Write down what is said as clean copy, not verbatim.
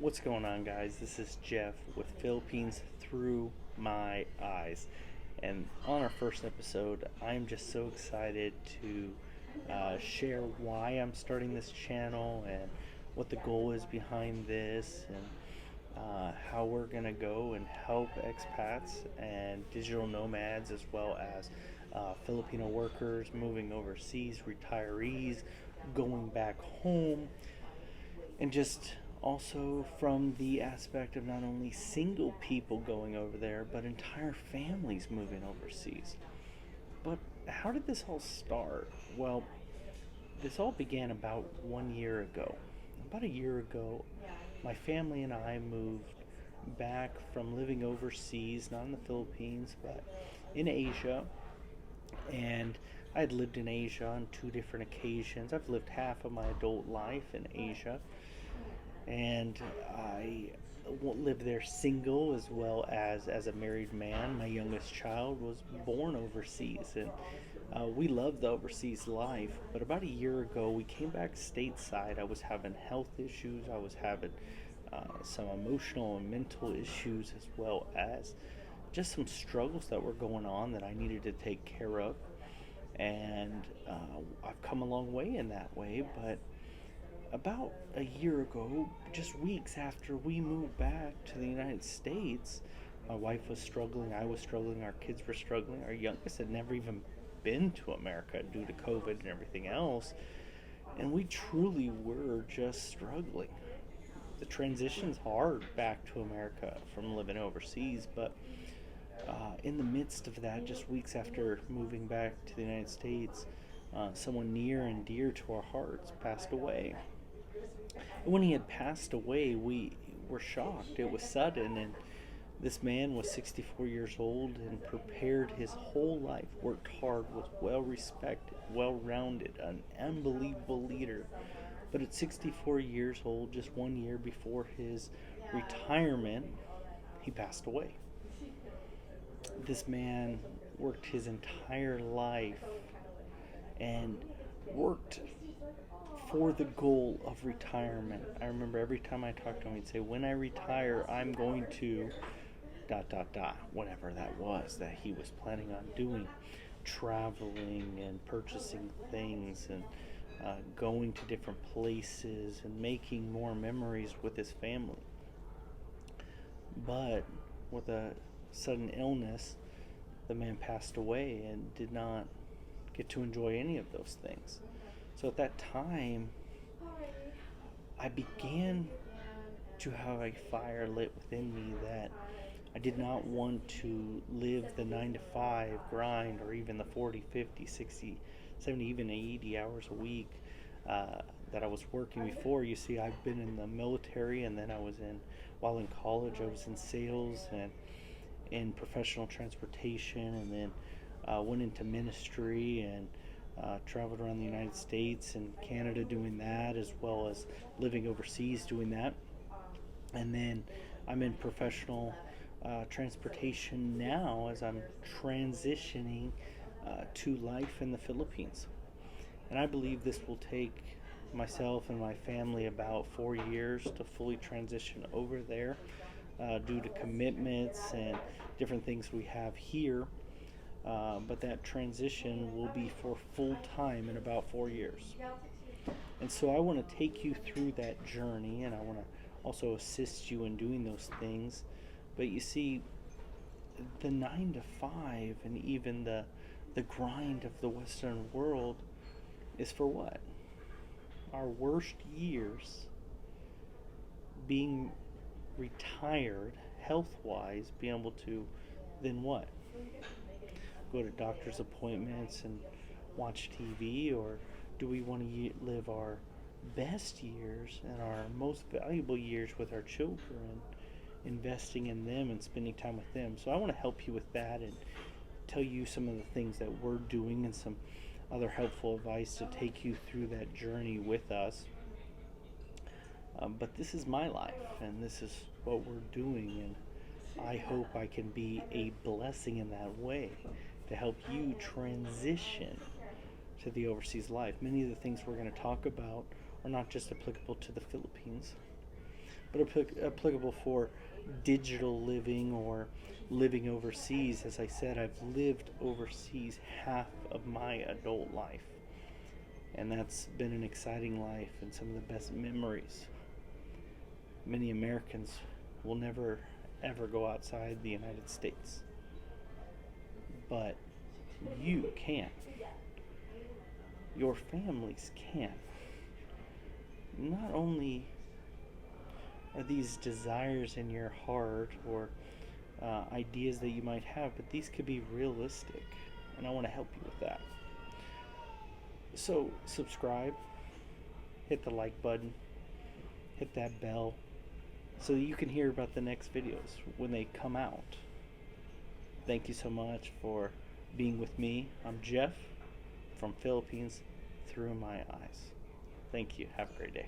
What's going on, guys? This is Jeff with Philippines Through My Eyes. And on our first episode, I'm just so excited to share why I'm starting this channel and what the goal is behind this and how we're going to go and help expats and digital nomads as well as Filipino workers moving overseas, retirees going back home, and just also from the aspect of not only single people going over there, but entire families moving overseas. But how did this all start? Well, this all began about 1 year ago. About a year ago, my family and I moved back from living overseas, not in the Philippines, but in Asia. And I had lived in Asia on two different occasions. I've lived half of my adult life in Asia, and I lived there single as well as a married man. My youngest child was born overseas, and we loved the overseas life. But about a year ago, we came back stateside. I was having health issues. I was having some emotional and mental issues, as well as just some struggles that were going on that I needed to take care of. And I've come a long way in that way, but about a year ago, just weeks after we moved back to the United States, my wife was struggling, I was struggling, our kids were struggling. Our youngest had never even been to America due to COVID and everything else, and we truly were just struggling. The transition's hard back to America from living overseas, but in the midst of that, just weeks after moving back to the United States, someone near and dear to our hearts passed away. When he had passed away, we were shocked. It was sudden, and this man was 64 years old and prepared his whole life, worked hard, was well respected, well rounded, an unbelievable leader. But at 64 years old, just 1 year before his retirement, he passed away. This man worked his entire life and worked for the goal of retirement. I remember every time I talked to him, he'd say, "When I retire, I'm going to dot dot dot," whatever that was that he was planning on doing, traveling and purchasing things and going to different places and making more memories with his family. But with a sudden illness, the man passed away and did not get to enjoy any of those things. So at that time, I began to have a fire lit within me that I did not want to live the 9 to 5 grind, or even the 40, 50, 60, 70, even 80 hours a week that I was working before. You see, I've been in the military, and then while in college, I was in sales and in professional transportation, and then went into ministry and traveled around the United States and Canada doing that, as well as living overseas doing that. And then I'm in professional transportation now as I'm transitioning to life in the Philippines. And I believe this will take myself and my family about 4 years to fully transition over there due to commitments and different things we have here. But that transition will be for full time in about 4 years. And so I want to take you through that journey, and I want to also assist you in doing those things. But you see, the 9 to 5 and even the grind of the Western world is for what? Our worst years, being retired health wise, being able to then what? Go to doctor's appointments and watch TV? Or do we want to live our best years and our most valuable years with our children, investing in them and spending time with them? So I want to help you with that and tell you some of the things that we're doing and some other helpful advice to take you through that journey with us. But this is my life, and this is what we're doing, and I hope I can be a blessing in that way to help you transition to the overseas life. Many of the things we're going to talk about are not just applicable to the Philippines, but applicable for digital living or living overseas. As I said, I've lived overseas half of my adult life, and that's been an exciting life and some of the best memories. Many Americans will never ever go outside the United States, but you can. Your families can. Not only are these desires in your heart or ideas that you might have, but these could be realistic, and I want to help you with that. So subscribe, hit the like button, hit that bell, so that you can hear about the next videos when they come out. Thank you so much for being with me. I'm Jeff from Philippines Through My Eyes. Thank you. Have a great day.